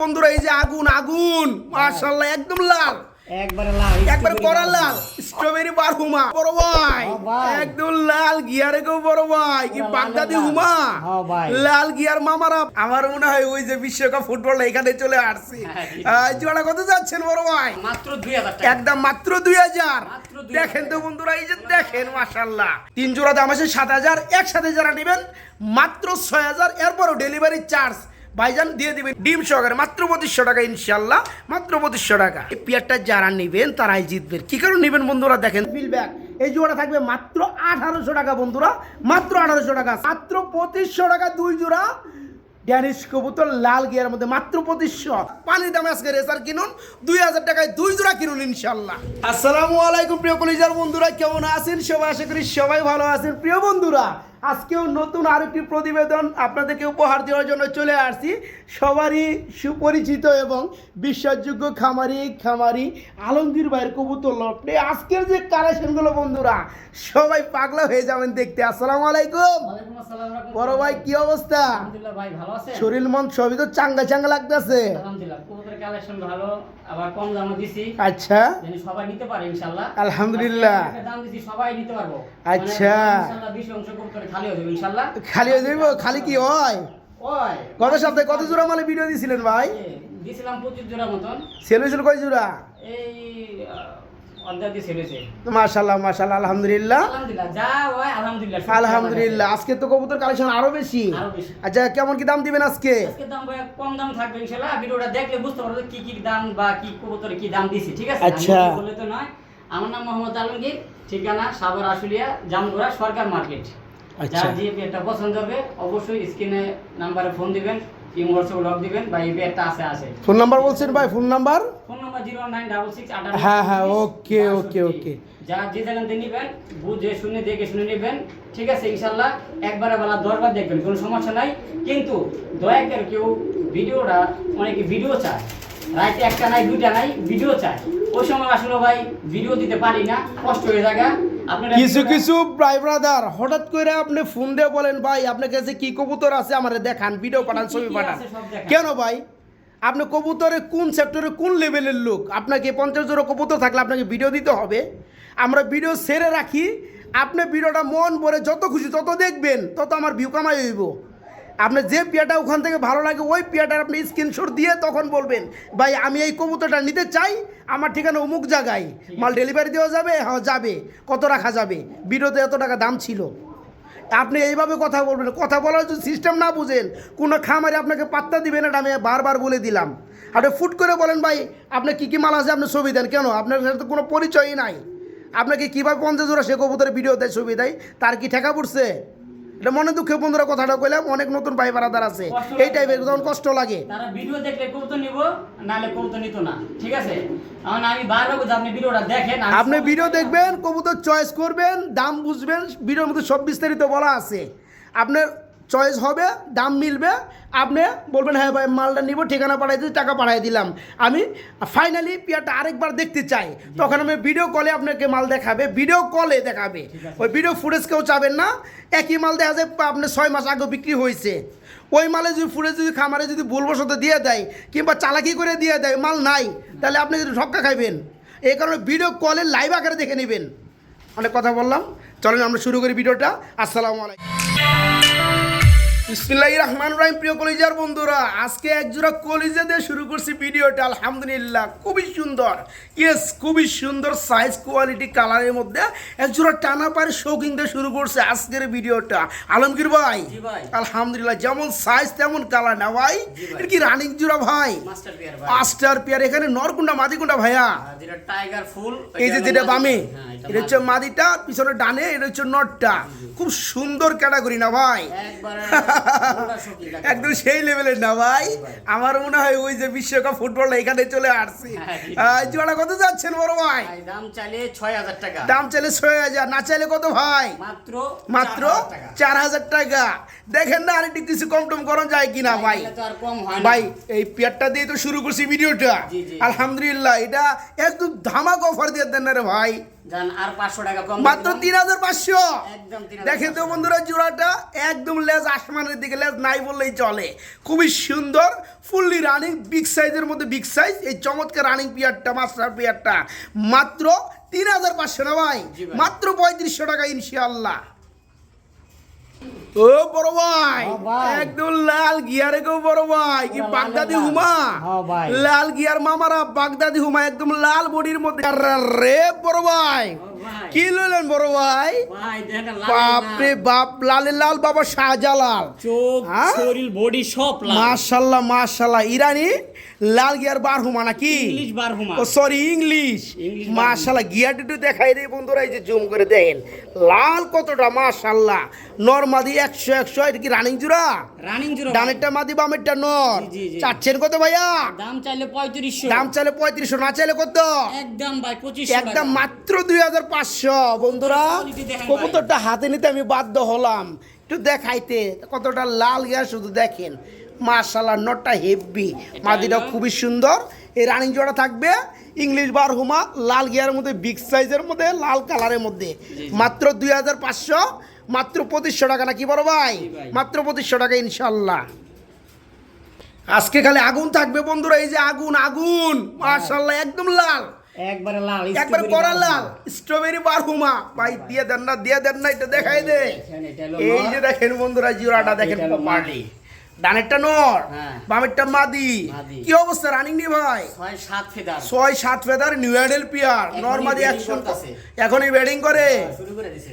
বন্ধুরা এই যে আগুন আগুন মাশাআল্লাহ একদম লাল একবার কড়া লাল স্ট্রবেরি বার হুমা বড় ভাই একদম লাল গিয়ারে গো বড় ভাই কি বাগদাদি হুমা লাল গিয়ার মামারা আমার মনে হয় ওই যে বিশ্বকাপ ফুটবল এখানে চলে আসছে জোড়া কত যাচ্ছেন বড় ভাই মাত্র 2000 টাকা একদম মাত্র 2000 দেখেন তো বন্ধুরা এই যে দেখেন মাশাআল্লাহ তিন জোড়া দাম আছে 7000 একসাথে যারা নেবেন মাত্র 6000 এরপরও ডেলিভারি চার্জ ভাইজান দিয়ে দিবেন ডিম সহকারে মাত্র 2500 টাকা ইনশাআল্লাহ মাত্র 2500 টাকা এই পেয়ারটা যারা নেবেন তারাই জিতবেন কি কারণ নেবেন বন্ধুরা দেখেন ফিলব্যাক এই জোড়া থাকবে মাত্র 1800 টাকা বন্ধুরা মাত্র 1800 টাকা মাত্র 2500 টাকা দুই জোড়া ড্যানিশ কবুতর লাল গিয়ার মধ্যে মাত্র 2500 পানির দামে আজকে রেসার কিনুন 2000 টাকায় দুই জোড়া কিনুন ইনশাআল্লাহ। আসসালামু আলাইকুম প্রিয় কলিজার বন্ধুরা কেমন আছেন সবাই আশা করি সবাই ভালো আছেন প্রিয় বন্ধুরা আজকেও নতুন আরেকটি প্রতিবেদন আপনাদেরকে উপহার দেওয়ার জন্য চলে আসছি সবারই সুপরিচিত এবং বিশ্বাসযোগ্য খামারি আলমগীর ভাইয়ের কবুতর লটে আজকের যে কালেকশনগুলো বন্ধুরা সবাই পাগলা হয়ে যাবেন দেখতে। আসসালামু আলাইকুম। ওয়ালাইকুম আসসালাম বড় ভাই কি অবস্থা? আলহামদুলিল্লাহ ভাই ভালো আছেন? শরীর মন সবই তো চাঙ্গা লাগতেছে। আলহামদুলিল্লাহ কবুতরের কালেকশন ভালো আবার কম দামে দিছি। আচ্ছা জানি সবাই নিতে পারে ইনশাআল্লাহ। আলহামদুলিল্লাহ দাম দিছি সবাই নিতে পারবো। আচ্ছা ইনশাআল্লাহ 20 অংশ কবুতর খালি হয়ে যাবে ইনশাআল্লাহ। খালি হয়ে যাবে খালি কি হয়? ওই গত সপ্তাহে কত জোড়া মালে ভিডিও দিছিলেন ভাই? দিছিলাম 25 জোড়া মতন। সেল হয়েছিল কয় জোড়া? এই অর্ধেক দিয়ে ছেড়েছে। মাশাআল্লাহ মাশাআল্লাহ আলহামদুলিল্লাহ আলহামদুলিল্লাহ যা হয় আলহামদুলিল্লাহ আলহামদুলিল্লাহ আজকে তো কবুতর কালেকশন আরো বেশি। আচ্ছা কেমন কি দাম দিবেন আজকে? আজকে দাম ভাই কম দাম থাকবে ইনশাআল্লাহ। ভিডিওটা দেখলে বুঝতে পারবে কি কি দাম বা কি কবুতরে কি দাম দিছি ঠিক আছে? আচ্ছা আমি বলে তো নয়। আমার নাম মোহাম্মদ আলমগীর, ঠিকানা সাভার আশুলিয়া জামগোড়া সরকার মার্কেট। আচ্ছা যার যে পেয়ারটা পছন্দ হবে অবশ্যই স্ক্রিনে নাম্বারে ফোন দিবেন, ইমো হোয়াটসঅ্যাপে লক দিবেন বা এই পেয়ারটা আছে ফোন নাম্বার বলছেন ভাই? ফোন নাম্বার 09668 হ্যাঁ ওকে যা যে জায়গা থেকে নেবেন বুঝে শুনে দেখে শুনে নেবেন ঠিক আছে ইনশাআল্লাহ। একবারে বেলা 10 বার দেখবেন কোনো সমস্যা নাই, কিন্তু দয়া করে কেউ ভিডিওটা অনেকে ভিডিও চায় রাইতে একটা নাই দুইটা নাই ভিডিও চায়, ওই সময় আসলে ভাই ভিডিও দিতে পারি না, কষ্ট হয়ে যায়। আপনারা কিছু ভাই ব্রাদার হঠাৎ করে আপনি ফোন দিয়ে বলেন ভাই আপনার কাছে কি কবুতর আছে আমারে দেখান, ভিডিও পাঠান, ছবি পাঠান। কেন ভাই? আপনি কবুতরে কোন সেক্টরে কোন লেভেলের লোক? আপনাকে 50 জোড়া কবুতর থাকলে আপনাকে ভিডিও দিতে হবে? আমরা ভিডিও ছেড়ে রাখি, আপনি ভিডিওটা মন ভরে যত খুশি তত দেখবেন, তত আমার ভিউ কামাই হইব। আপনার যে পেয়ারটা ওখান থেকে ভালো লাগে ওই পেয়ারটার আপনি স্ক্রিনশট দিয়ে তখন বলবেন ভাই আমি এই কবুতরটা নিতে চাই, আমার ঠিকানা অমুক জায়গায়, মাল ডেলিভারি দেওয়া যাবে? হ্যাঁ যাবে। কত রাখা যাবে? ভিডিওতে এত টাকা দাম ছিল। আপনি এইভাবে কথা বলবেন, কথা বলার যদি সিস্টেম না বুঝেন কোনো খামারে আপনাকে পাত্তা দিবেন, এটা আমি বারবার বলে দিলাম। আপনি ফুট করে বলেন ভাই আপনার কী কী মাল আছে আপনি ছবি দেন, কেন? আপনার সাথে কোনো পরিচয়ই নাই। আপনাকে কীভাবে 50 জোড়া সে কবুতরের ভিডিও দেয় ছবি দেয়, তার কি ঠেকা পড়ছে? এটা মনে দুঃখে বন্ধুরা কথাটা কইলাম, অনেক নতুন ভাই বারাদার আছে এই টাইপের, তখন কষ্ট লাগে। তারা ভিডিও দেখলে কবুতর নিব, নালে কবুতর নিত না ঠিক আছে? আমি বারবার বলছি আপনি ভিডিওটা দেখেন, আপনি ভিডিও দেখবেন, কবুতর চয়েস করবেন, দাম বুঝবেন, ভিডিওর মধ্যে সব বিস্তারিত বলা আছে। আপনার চয়েস হবে, দাম মিলবে, আপনি বলবেন হ্যাঁ ভাই মালটা নিব, ঠিকানা পাঠাই দিই, টাকা পাঠাই দিলাম, আমি ফাইনালি পেয়ারটা আরেকবার দেখতে চাই, তখন আমি ভিডিও কলে আপনাকে মাল দেখাবে, ভিডিও কলে দেখাবে। ওই ভিডিও ফুটেজ কেউ চাবেন না। একই মাল দেখা যায় আপনার 6 মাস আগে বিক্রি হয়েছে, ওই মালে যদি ফুটেজ যদি খামারে যদি ভুলবশত দিয়ে দেয় কিংবা চালাকি করে দিয়ে দেয়, মাল নাই, তাহলে আপনি যদি ঠক্কা খাইবেন। এই কারণে ভিডিও কলে লাইভ আকারে দেখে নেবেন। অনেক কথা বললাম, চলেন আমরা শুরু করি ভিডিওটা। আসসালামু আলাইকুম। বিসমিল্লাহির রহমানির রহিম। প্রিয় কলিজার বন্ধুরা আজকে একজোড়া কলিজা দিয়ে শুরু করছি ভিডিওটা। আলহামদুলিল্লাহ খুবই সুন্দর, ইয়েস খুবই সুন্দর সাইজ কোয়ালিটি কালারের মধ্যে একজোড়া টানা পায়ের শৌখিন দিয়ে শুরু করছে আজকের ভিডিওটা। আলমগীর ভাই আলহামদুলিল্লাহ যেমন সাইজ তেমন কালার না ভাই? এটা কি রানিং জোড়া ভাই? Master pair. এখানে নর কোনটা মাদি কোনটা ভাইয়া? যেটা টাইগার ফুল, এই যে যেটা বামে এটা হচ্ছে মাদিটা, পিছনে ডানে এটা হচ্ছে নটটা। খুব সুন্দর ক্যাটাগরি না ভাই? একদম সেই লেভেলের না ভাই? আমার মনে হয় ওই যে বিশ্বকাপ ফুটবল এখানে চলে আসছে। জোড়া কত যাচ্ছেন বড় ভাই? দাম চাইলে 6000 টাকা। দাম চাইলে 6000, না চাইলে কত ভাই? মাত্র 4000 টাকা। দেখেন না আরেকটু কিছু কম টম করা যায় কিনা ভাই? ভাই এই পেয়ারটা দিয়ে তো শুরু করছি ভিডিওটা। আলহামদুলিল্লাহ এটা একদম ধামাকা অফার দিয়ে দেন না রে ভাই। জান আর 500 টাকা কম মাত্র 3500। একদম 3000 দেখেন তো বন্ধুরা জোড়াটা একদম লেজ আসমানের দিকে, লেজ নাই বললেই চলে, খুবই সুন্দর ফুললি রানিং বিগ সাইজের মধ্যে বিগ সাইজ এই চমৎকার রানিং পিয়ারটা মাস্টার পিয়ারটা মাত্র 3500 না ভাই, জি ভাই। মাত্র 3500 টাকা ইনশাআল্লাহ। ও বড় ভাই হ্যাঁ ভাই। একদম লাল গিয়ারে গো বড় ভাই, কি পুরা বাগদাদি লাল। হুমা, হ্যাঁ ভাই। লাল গিয়ার মামারা বাগদাদি হুমা একদম লাল বডির মধ্যে। রে বড় ভাই ভাই। কি লইলেন বড় ভাই? ভাই দেখেন বাপরে বাপ, লালে লাল বাবা শাহজালাল, চোখ হ্যাঁ? শরীর বডি সব লাল মাশাল্লাহ মাশাল্লাহ, ইরানি লাল গিয়ার বারহুমা নাকি? ইংলিশ বারহুমা ও সরি ইংলিশ। ইংলিশ মাশাল্লাহ গিয়ারটা একটু দেখাই রে বন্ধুরা, এই যে জুম করে দেখেন লাল কতটা মাশাল্লাহ। নরমাদি 100 100, এটা কি রানিং জোড়া? রানিং জুরো ডানেরটা মাদি বামেরটা নর। জি, জি। চাচ্ছেন কত ভাইয়া? দাম চাইলে 3500 দাম চাইলে 3500, না চাইলে কত? একদম ভাই 2500 একদম মাত্র 2500 বন্ধুরা। Quality দেখেন ভাই। কবুতরটা হাতে নিতে আমি বাধ্য হলাম একটু দেখাইতে, কতটা লাল গিয়া শুধু দেখেন মাশাআল্লাহ। নটটা হেভি, মাদিটা হলো- খুবই সুন্দর। এই রানিং জোড়া থাকবে ইংলিশ বারহুমা লাল গিয়ার মধ্যে বিগ সাইজের মধ্যে লাল কালারের মধ্যে মাত্র 2500, মাত্র 2500 টাকা নাকি বড় ভাই? জি ভাই। মাত্র 2500 টাকা ইনশাআল্লাহ। আজকে খালি আগুন থাকবে বন্ধুরা, এই যে আগুন আগুন মাশাআল্লাহ একদম লাল, একবারে লাল একবার strawberry করা বারহুমা। লাল স্ট্রবেরি বারহুমা। ভাই দিয়ে দেন না, দিয়ে দেন না, এটা দেখাই দে। দেখেন, এটা হলো এই নর। যে দেখেন বন্ধুরা জিওরাটা দেখেন এটা হলো প্রপারলি, ডানেরটা নর হ্যাঁ। বামেরটা মাদি। মাদি। কি অবস্থা রানিং নি ভাই? 6-7 ফেদার 6-7 ফেদার নিউ অ্যাডেল পিয়ার এখনই নর মাদি bedding 100 করতাছে। এখনই ব্যাটিং করে। শুরু করে দিছে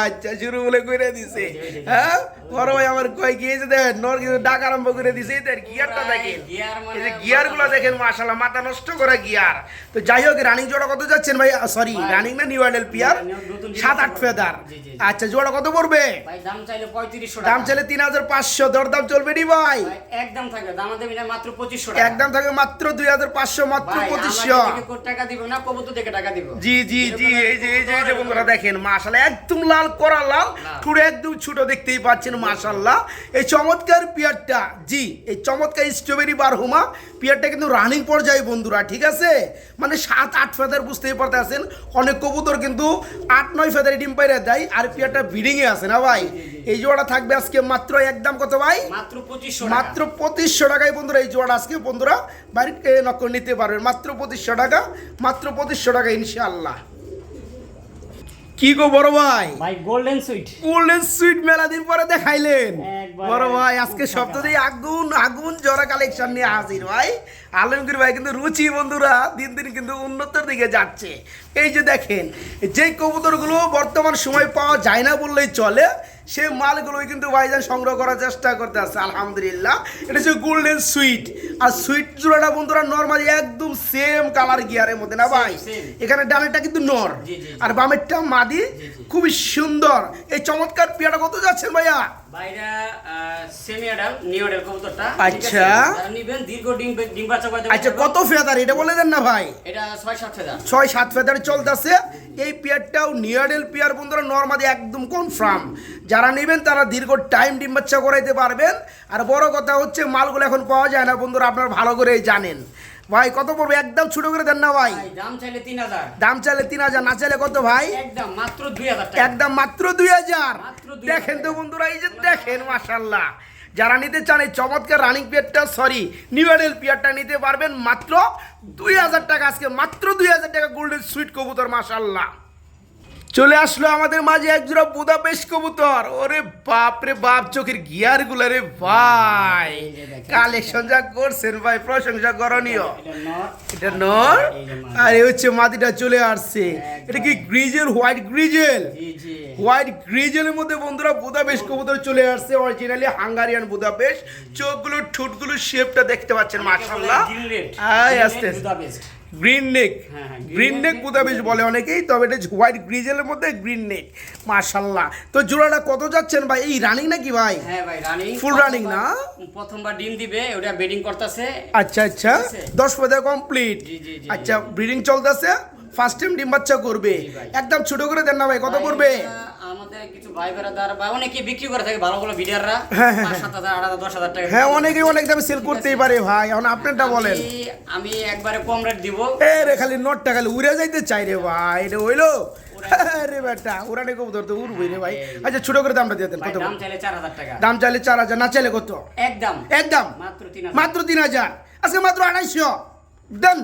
আচ্ছা শুরু বলে করে দিছে, হ্যাঁ বড় ভাই আমার কয় কি এই যে দেখেন নর কিন্তু ডাক আরম্ভ করে দিছে। এই গিয়ারটা দেখেন, গিয়ার মানে এই যে গিয়ার গুলো দেখেন মাশাআল্লাহ মাথা নষ্ট করে গিয়ার। তো যাই হোক রানিং জোড়া কত যাচ্ছেন ভাই? সরি ভাই, রানিং না নিউ অ্যাডেল পিয়ার নতুন 7-8 ফেদার। জি, জি, জি। আচ্ছা জোড়া কত পড়বে? ভাই দাম চাইলে 3500 টাকা দাম চাইলে 3500, দরদাম চলবে নি ভাই? ভাই একদম থাকবে দাম দেবে না মাত্র 2500 টাকা একদম থাকে মাত্র 2500, মাত্র ভাই, 2500। আমাকে থেকে কোটি টাকা দিব না, কবুতর থেকে টাকা দিব জি জি জি, এই যে এই যে বন্ধুরা দেখেন মাশাআল্লাহ একদম লাল করা লাল, পুরো একদম ছোট দেখতেই পাচ্ছেন মাশাআল্লাহ। এই চমৎকার পিয়ারটা, জি এই চমৎকার স্ট্রবেরি বারহুমা পিয়ারটা কিন্তু রানিং পর্যায়ে বন্ধুরা, ঠিক আছে? মানে 7-8 ফেদার বুঝতেই পারতেছেন। অনেক কবুতর কিন্তু 8-9 ফেদারে ডিম পাইরে দেয়, আর পিয়ারটা ব্রিডিং এ আছে না ভাই? এই জোড়া থাকবে আজকে মাত্র একদম কত ভাই? মাত্র 2500 টাকা মাত্র 2500 টাকায় বন্ধুরা এই জোড়া আজকে বন্ধুরা বাড়িতে নকল নিতে পারবেন মাত্র 2500 টাকা, মাত্র 2500 টাকা ইনশাআল্লাহ। কি গো বড় ভাই, ভাই গোল্ডেন সুইট গোল্ডেন সুইট মেলা দিন পরে দেখাইলেন একবারে বড় ভাই। আজকে খুব সপ্তাহে আগুন আগুন জোড়া কালেকশন নিয়ে হাজির ভাই। আলমগীর ভাই কিন্তু রুচি বন্ধুরা দিন দিন কিন্তু উন্নতির দিকে যাচ্ছে। এই যে দেখেন যে কবুতরগুলো বর্তমান সময় পাওয়া যায় না বললেই চলে, সেই মালগুলোই কিন্তু ভাইজান সংগ্রহ করার চেষ্টা করতে আছে আলহামদুলিল্লাহ। এটা হচ্ছে গোল্ডেন সুইট, আর সুইট জোড়াটা বন্ধুরা নরমালি একদম সেম কালার গিয়ারের মধ্যে না ভাই? same. এখানে ডানেরটা কিন্তু নর জি, জি, জি। আর বামেরটা মাদি, খুবই সুন্দর। এই চমৎকার পিয়াটা কত যাচ্ছেন ভাইয়া? ভাইরা সেমি অ্যাডাল্ট নিউ অ্যাডাল্ট কবুতরটা আচ্ছা। যারা নিবেন দীর্ঘ ডিম বাচ্চা করতে আচ্ছা কত ফেদার এটা বলে দেন না ভাই? এটা 6-7 ফেদার 6-7 ফেদার চলতেছে। এই পিয়ারটাও নিয়ারেল পিয়ার বন্ধুরা নরমালি একদম কনফার্ম। যারা নেবেন তারা দীর্ঘ টাইম ডিম বাচ্চা করাইতে পারবেন। আর বড় কথা হচ্ছে মালগুলো এখন পাওয়া যায় না বন্ধুরা, আপনারা ভালো করেই জানেন। ভাই কত পড়বে? একদম ছোট করে দেন না ভাই। ভাই দাম চাইলে 3000 দাম চাইলে 3000, না চাইলে কত ভাই? একদম মাত্র 2000 টাকা একদম মাত্র 2000। মাত্র 2000 দেখেন তো বন্ধুরা এই যে দেখেন মাশাআল্লাহ, যারা নিতে চান এই চমৎকার রানিং পিয়ারটা সরি নিউ অ্যাডেল পিয়ারটা নিতে পারবেন মাত্র 2000 টাকা। আজকে মাত্র 2000 টাকা গোল্ডেন সুইট কবুতর মাশাআল্লাহ। চলে আসলো আমাদের মাঝে এক জোড়া বুদাপেস্ট কবুতর। ওরে বাপ রে বাপ, চোখের গিয়ার গুলো রে ভাই, কালেকশন যা করছেন ভাই প্রশংসা করণীয়। এটা নট এটা নর এই যে মাদি। আর এই হচ্ছে মাদিটা চলে আসছে। এটা কি গ্রিজেল, হোয়াইট গ্রিজেল? জি জি হোয়াইট গ্রিজেলের মধ্যে বন্ধুরা বুদাপেস্ট কবুতর চলে আসছে, অরিজিনালি হাঙ্গারিয়ান বুদাপেস্ট। চোখগুলো ঠোঁটগুলো শেপটা দেখতে পাচ্ছেন মাশাআল্লাহ। আয় আস্তে গ্রিন নেক, হ্যাঁ, হ্যাঁ, গ্রিন নেক বুদাপেস্ট বলে অনেকেই, তবে এটা হোয়াইট গ্রিজেলের মধ্যে গ্রিন নেক মাশাআল্লাহ। তো জোড়াটা কত যাচ্ছেন ভাই? এই রানিং নাকি ভাই? হ্যাঁ ভাই রানিং Full running না? প্রথমবার ডিম দিবে ওটা বেডিং করতেছে আচ্ছা আচ্ছা, ঠিক আছে। 10 ফেদার কমপ্লিট। জি, জি, জি, আচ্ছা ব্রিডিং চলতেছে, ফার্স্ট টাইম ডিম বাচ্চা করবে। জি ভাই। একদম ছোট করে দেন না ভাই, কত পড়বে? আমাদের কিছু ভাই বেড়াদার বা অনেকে বিক্রি করে থাকে ভালো ভালো বিডাররা হ্যাঁ, হ্যাঁ, 5-7 হাজার 8,000 10,000 টাকা হ্যাঁ অনেকে অনেক দামে সেল করতেই পারে ভাই, এখন আপনারটা বলেন। আমি একবারে কম রেট দিব এ রে খালি নোটটা খালি উড়ে যাইতে চাই রে ভাই, এটা হইলো আরে বেটা উড়ানে কবুতর তো উড়বই রে ভাই আচ্ছা ছোট করে দামটা দিয়ে দেন ভাই কত দাম চাইলে 4000 টাকা, দাম চাইলে 4000 না চাইলে কত একদম একদম মাত্র 3000, মাত্র 3000 আজকে মাত্র 250 দেন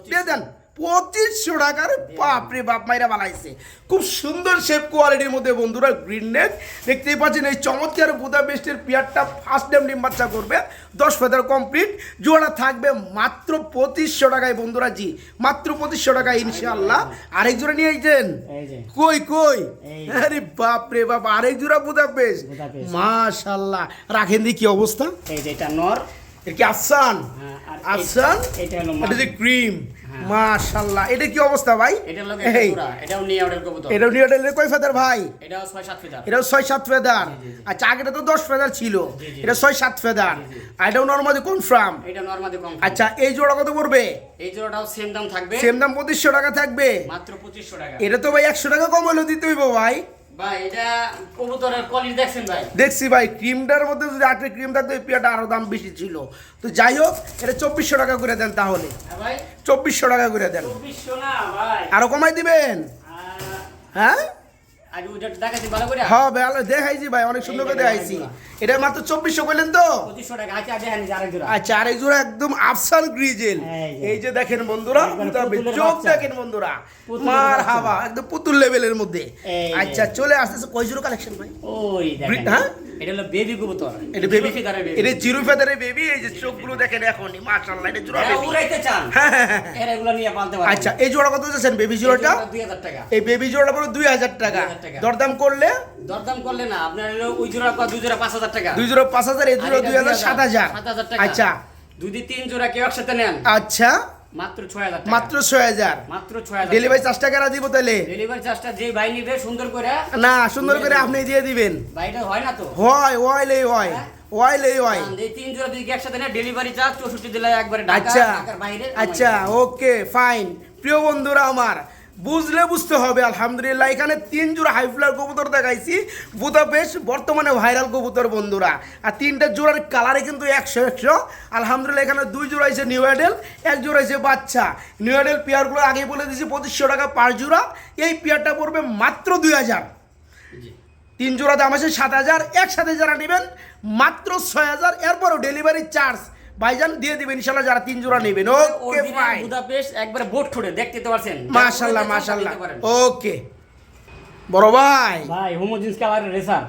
দিয়ে দেন 2500 টাকার বাপরে বাপ মাইরা বানাইছে খুব সুন্দর শেপ কোয়ালিটির মধ্যে বন্ধুরা গ্রিন নেক দেখতেই পাচ্ছেন এই চমৎকার বুদাপেস্টের পেয়ারটা ফার্স্ট টাইম ডিম বাচ্চা করবে 10 ফেদার কমপ্লিট জোড়া থাকবে মাত্র 2500 টাকায় বন্ধুরা জি মাত্র 2500 টাকায় ইনশাআল্লাহ আরেক জোড়া নিয়ে আইছেন এই যে কই কই এই। আরে বাপরে বাপ আরেক জোড়া বুদাপেস্ট বুদাপেস্ট। মাশাআল্লাহ রাখেন দি কি অবস্থা এই যে এটা নর, এটা কি আফসান হ্যাঁ, আর আফসান এটা হলো এটা যে ক্রিম হ্যাঁ। মাশাআল্লাহ এটা কি অবস্থা ভাই এটা হলো এই জোড়া, এটাও নিয়ে অর্ডার কবুতর, এটা নিউডেলের কয় ফেদার ভাই এটাও 6-7 ফিটার, এটাও 6-7 ফেদার জি, জি। আচ্ছা আগেটা তো 10 ফেদার ছিল জি, জি। এটা 6-7 ফেদার জি, জি। আর এটাও নরমালি কনফার্ম এটা নরমাদি কম। আচ্ছা এই জোড়া কত পড়বে এই জোড়াটাও সেম দাম থাকবে, সেম দাম 2500 টাকা থাকবে মাত্র 2500 টাকা। এটা তো ভাই 100 টাকা কম হলো দিতে হইব ভাই ভাই এটা কবুতরের কোয়ালিটি দেখছেন ভাই, দেখছি ভাই ক্রিমটার মধ্যে যদি আটে ক্রিম থাকতো এই পিয়াটা আরো দাম বেশি ছিল তো যাই হোক এটা 2400 টাকা করে দেন তাহলে হ্যাঁ ভাই 2400 টাকা করে দেন 2400 না ভাই, আরো কমাই দিবেন হ্যাঁ আর ওইটা দেখাচ্ছি ভালো করে, হ্যাঁ ভালো দেখাইছি ভাই অনেক সুন্দর করে দেখাইছি এটা মাত্র 2400 কইলেন তো 2500 টাকা। আচ্ছা দেখেন যে আরেক জোড়া, আচ্ছা আরেক জোড়া একদম আফসান গ্রিজেল এই যে। এই যে দেখেন বন্ধুরা একবারে তবে পুতুলের চোখ বাচ্চা। দেখেন বন্ধুরা পুতুলের মার বাচ্চা। হাওয়া একদম পুতুল লেভেলের মধ্যে এই যে। আচ্ছা চলে আসতেছে কয় জোড়া কালেকশন ভাই ওই দেখেন হ্যাঁ? এটা হলো বেবি কবুতর, এটা বেবি ফিদারের বেবি, এটা জিরো ফেদারের বেবি এই যে চোখগুলো দেখেন এখনই মাশাআল্লাহ এটা জোড়া এরা বেবি উড়াইতে চান হ্যাঁ হ্যাঁ, হ্যাঁ, হ্যাঁ। এরা এগুলো নিয়ে পালতে পারে। আচ্ছা এই জোড়া কত যাচ্ছেন বেবি জোড়াটা 2000 টাকা, এই বেবি জোড়াটা পুরো 2000 টাকা 2000 টাকা। দরদাম করলে দরদাম করলে না আপনার হলো ওই জোড়া দুই জোড়া 5000 টাকা, দুই জোড়া 5000 এই আর জোড়া এটা 2000 7000 7000 টাকা। আচ্ছা যদি তিন জোড়া কেউ একসাথে নেন আচ্ছা মাত্র 6000 টাকা, মাত্র 6000 মাত্র 6000 ডেলিভারি চার্জটা কেন দিব তাহলে ডেলিভারি চার্জটা যে ভাই নিবে সুন্দর করে, না সুন্দর করে আপনি দিয়ে দিবেন ভাইটা হয় না তো, হয় ওয়াইলেই হয় হ্যাঁ? ওয়াইলেই হয় এই তিন জোড়া যদি একসাথে নেন ডেলিভারি চার্জ 64 জেলায় একবারে ঢাকা আচ্ছা ঢাকার বাইরে আচ্ছা ওকে ফাইন প্রিয় বন্ধুরা আমার বুঝলে বুঝতে হবে আলহামদুলিল্লাহ এখানে 3 জোড়া হাইফ্লার কবুতর দেখাইছি বুদাপেস্ট বর্তমানে ভাইরাল কবুতর বন্ধুরা আর 3টা জোড়ার কালারে কিন্তু 100 আলহামদুলিল্লাহ এখানে 2 জোড়া আছে নিউ অ্যাডেল 1 জোড়া আছে বাচ্চা নিউ অ্যাডেল পেয়ারগুলো আগে বলে দিয়েছি 2500 টাকা পার জোড়া এই পেয়ারটা পড়বে মাত্র 2000 জি। 3 জোড়া দাম আছে 7000 একসাথে যারা নেবেন মাত্র 6000 এরপরও ডেলিভারি চার্জ ভাইজান দিয়ে দিবেন ইনশাআল্লাহ যারা 3 জোড়া নেবেন ওকে অরিজিনাল ফাইন বুদাপেস্ট একবারে বোট ঠোঁটে দেখতে তো পারছেন, মাশাআল্লাহ মাশাআল্লাহ ওকে বড় ভাই ভাই হোমোজিনস কালারের রেসার,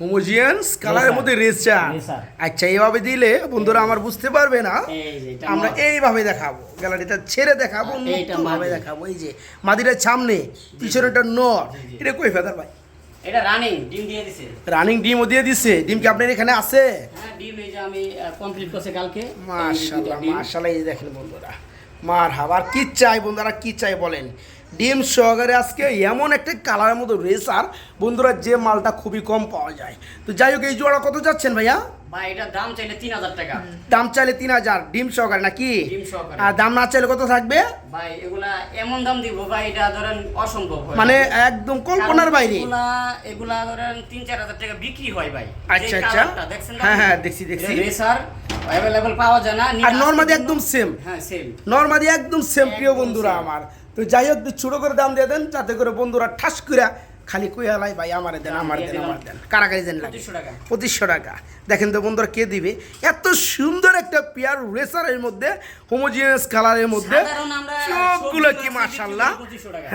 হোমোজিয়ান্স কালারের মধ্যে রেসার রেসার। আচ্ছা এইভাবে দিলে বন্ধুরা আমার বুঝতে পারবে না এই যে এটা আমরা নর। এইভাবে দেখাবো গ্যালারিটা ছেড়ে দেখাবো এইটা নতুনভাবে মাদি। দেখাবো এই যে মাদিটার সামনে পিছনেটা নর এটা কই ফেদার ভাই এটা রানিং ডিম দিয়ে দিছে, রানিং ডিমও দিয়ে দিছে ডিম কি আপনার এখানে আছে হ্যাঁ ডিম এই যে আমি কমপ্লিট করছে কালকে, মাশাআল্লাহ এই যে দুইটা ডিম। মাশাআল্লাহ এই দেখেন বন্ধুরা মার হাবার কি চাই বন্ধুরা কি চাই বলেন ডিম সহকারে আজকে এমন একটা কালারের মতো রেসার বন্ধুরা যে মালটা খুবই কম পাওয়া যায় তো যাই হোক এই জোড়া কত যাচ্ছেন ভাইয়া ভাই এটা দাম চাইলে 3000 টাকা, দাম চাইলে 3000 ডিম সহকারে নাকি ডিম সহকারে। আর দাম না চাইলে কত থাকবে ভাই এগুলা এমন দাম দিব ভাই এটা ধরেন অসম্ভব হয়, মানে একদম কল্পনার বাইরে এগুলা ধরেন 3-4000 টাকা বিক্রি হয় ভাই, আচ্ছা আচ্ছা হ্যাঁ হ্যাঁ দেখছি দেখছি রেসার অ্যাভেলেবল পাওয়া যায় না, আর নরমাদি একদম সেম হ্যাঁ সেম, নরমাদি একদম সেম প্রিয় একদম বন্ধুরা same। আমার তো যাই হোক একটু ছোট করে দাম দিয়ে দেন যাতে করে বন্ধুরা ঠাস করে খালি কুয়ালাই ভাই আমারে দেন আমার দেন আমার দেন কারাকারি দেন লাগে 2500 টাকা। 2500 টাকা দেখেন তো বন্ধুরা কে দিবে এত সুন্দর একটা পেয়ার রেসারের মধ্যে হোমোজিনিয়াস কালারের মধ্যে সাধারণ আমরা সবগুলো সবজি কি মাখছি মাশাআল্লাহ 2500 টাকা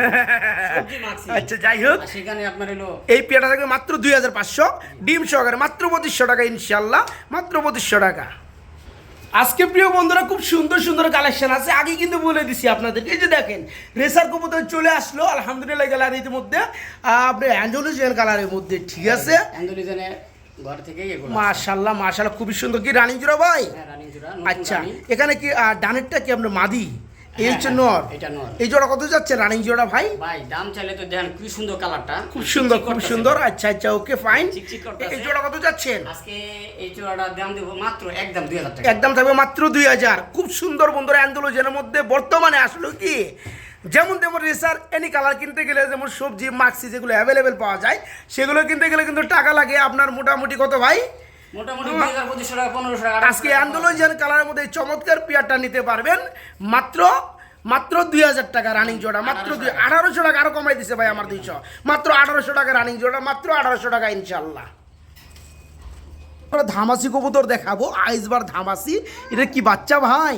সবজি মাখছি। আচ্ছা যাই হোক আর সেখানে আপনার হলো এই পেয়ারটা থাকবে মাত্র 2500 ডিম সহকারে মাত্র 2500 টাকা ইনশাআল্লাহ মাত্র 2500 টাকা আজকে প্রিয় বন্ধুরা খুব সুন্দর সুন্দর কালেকশন আছে আগে কিন্তু বলে দিছি আপনাদের এই যে দেখেন রেসার কবুতর চলে আসলো আলহামদুলিল্লাহ গ্যালারির মধ্যে আপনি অ্যান্ডোলুজিয়ান কালারের মধ্যে ঠিক আছে অ্যান্ডোলিজনের ঘর থেকেই এগুলো মাশাআল্লাহ মাশাআল্লাহ খুবই সুন্দর কি রানিং জোড়া ভাই হ্যাঁ রানিং জোড়া আচ্ছা এখানে কি ডানেরটা কি আপনার মাদি এই হচ্ছে হ্যাঁ, নর এটা নর। এই জোড়া কত যাচ্ছে রানিং জোড়া ভাই ভাই দাম চাইলে তো দেখেন কি সুন্দর কালারটা খুব সুন্দর খুব সুন্দর আচ্ছা আচ্ছা ওকে ফাইন চিকচিক করতেছে। এই জোড়া কত যাচ্ছেন আজকে এই জোড়াটার দাম দেব মাত্র একদম 2000 টাকা, একদম থাকবে মাত্র 2000 খুব সুন্দর বন্ধুরা অ্যান্ডোলজিয়ানের মধ্যে বর্তমানে আসলো কি যেমন তেমন রেসার এনি কালার কিনতে গেলে যেমন সবজি মাক্সি যেগুলো অ্যাভেলেবেল পাওয়া যায় সেগুলো কিনতে গেলে কিন্তু টাকা লাগে আপনার মোটামুটি কত ভাই মোটামুটি 2500 টাকা 1500 টাকা আজকে অ্যান্ডোলজিয়ান কালারের মধ্যে এই চমৎকার পেয়ারটা নিতে পারবেন মাত্র মাত্র 2000 টাকা রানিং জোড়া, মাত্র 1800 টাকা, আরো কমাই দিছে ভাই আমার 200, মাত্র 1800 টাকা রানিং জোড়া, মাত্র 1800 টাকা ইনশাল্লাহ। ধামাসি কবুতর দেখাবো, আইসবার ধামাসি। এটা কি বাচ্চা ভাই?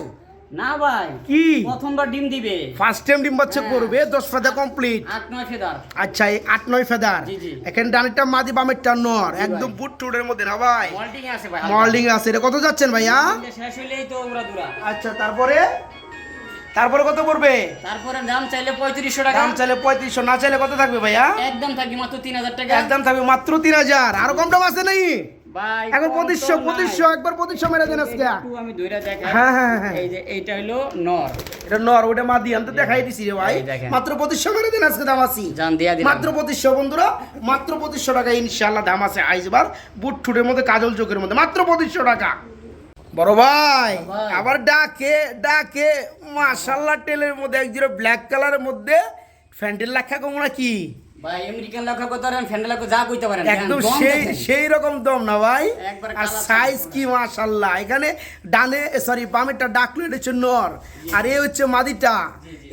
না ভাই, কি প্রথমবার ডিম দিবে, ফার্স্ট টাইম ডিম বাচ্চা করবে, 10 ফেদা কমপ্লিট। 8-9 ফেদার। আচ্ছা, এই 8-9 ফেদার। জি, জি। এখানে ডানেরটা মাদি, বামেরটা নর, একদম বুট টুডের মধ্যে না ভাই, মল্টিং আছে ভাই, মল্ডিং আছে। এটা কত যাচ্ছেন ভাইয়া? শেষ হইলেই তো উড়া দুরা। আচ্ছা, তারপরে কত পড়বে? তারপরে দাম চাইলে 3500 টাকা, দাম চাইলে 3500, না চাইলে কত থাকবে ভাইয়া? একদম থাকবে মাত্র 3000 টাকা। একদম থাকবে মাত্র 3000। আরো কম দাম আছে নাই? ভাই এখন কম 2500 নাই। একবার 2500 মেরে দেন আজকে। একটু আমি ধইরা দেখাই। হ্যাঁ, হ্যাঁ, হ্যাঁ। এই যে এইটা হলো নর, এটা নর, ওটা মাদি, আমি তো দেখাই দিছি রে ভাই। এই দেখেন। মাত্র 2500 মেরে দেন আজকে, দাম আছে জান দিয়া দিলাম। মাত্র 2500 বন্ধুরা, মাত্র 2500 টাকা ইনশাআল্লাহ দাম আছে। আইসবার বুট ঠুটের মধ্যে, কাজল চোখের মধ্যে, মাত্র 2500 টাকা। বড় ভাই ভাই। আবার ডাকে মাশাআল্লাহ, টেলের মধ্যে একজোড়া ব্ল্যাক কালারের মধ্যে ফ্যান্টেল লাখা কম নাকি ভাই আমেরিকান লেখা কত পারেন, ফ্যান্ডেল লেখা যা কইতে পারেন, একদম দম সেই দেখেন। সেই রকম দম না ভাই। একবার আর কালার সাইজ সাইজ কি মাশাআল্লাহ। এখানে ডানে সরি বামেরটা ডাকলো, এটা হচ্ছে নর, আর এ হচ্ছে মাদিটা।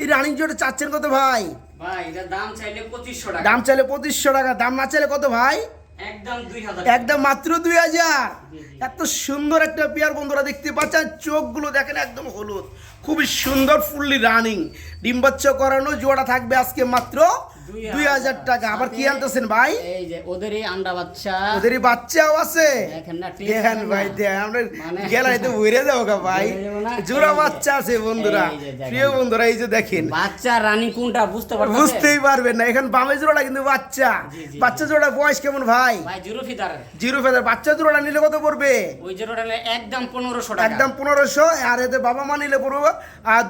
এই রানিং জোড়া চাচ্ছেন কত ভাই? ভাই এটার দাম চাইলে 2500 টাকা, দাম চাইলে 2500 টাকা, দাম না চাইলে কত ভাই? একদম 2000 একদম মাত্র 2000। এত সুন্দর একটা পেয়ার বন্ধুরা দেখতে পাচ্ছেন, চোখগুলো দেখেন একদম হলুদ, খুবই সুন্দর, ফুললি রানিং, ডিম বাচ্চা করানো জোড়া থাকবে আজকে মাত্র 2000 টাকা। আবার কি আনতেছেন ভাই? এই যে ওদেরই আন্ডা বাচ্চা, ওদেরই বাচ্চাও আছে। দেখেন না, ঠিক দেখেন আছে ভাই, না? দেখেন আমরা মানে- গ্যালারিতে ভরে যাবো গা ভাই, ভরে যাবো না? জোড়া এই যে- বাচ্চা আছে বন্ধুরা। এই যে দেখেন। প্রিয় বন্ধুরা, এই যে দেখেন, বাচ্চা রানী কোনটা বুঝতে পারছেন? বুঝতেই পারবেন না। এখন বামে জোড়াটা কিন্তু বাচ্চা, জি। বাচ্চা জোড়া বয়স কেমন ভাই? ভাই জিরো ফিদার, জিরো ফেদার বাচ্চা জোড়াটা নিলে কত পড়বে? ওই জোড়াটা নিলে একদম 1500 টাকা, একদম 1500। আর এতে বাবা মা নিলে পড়বে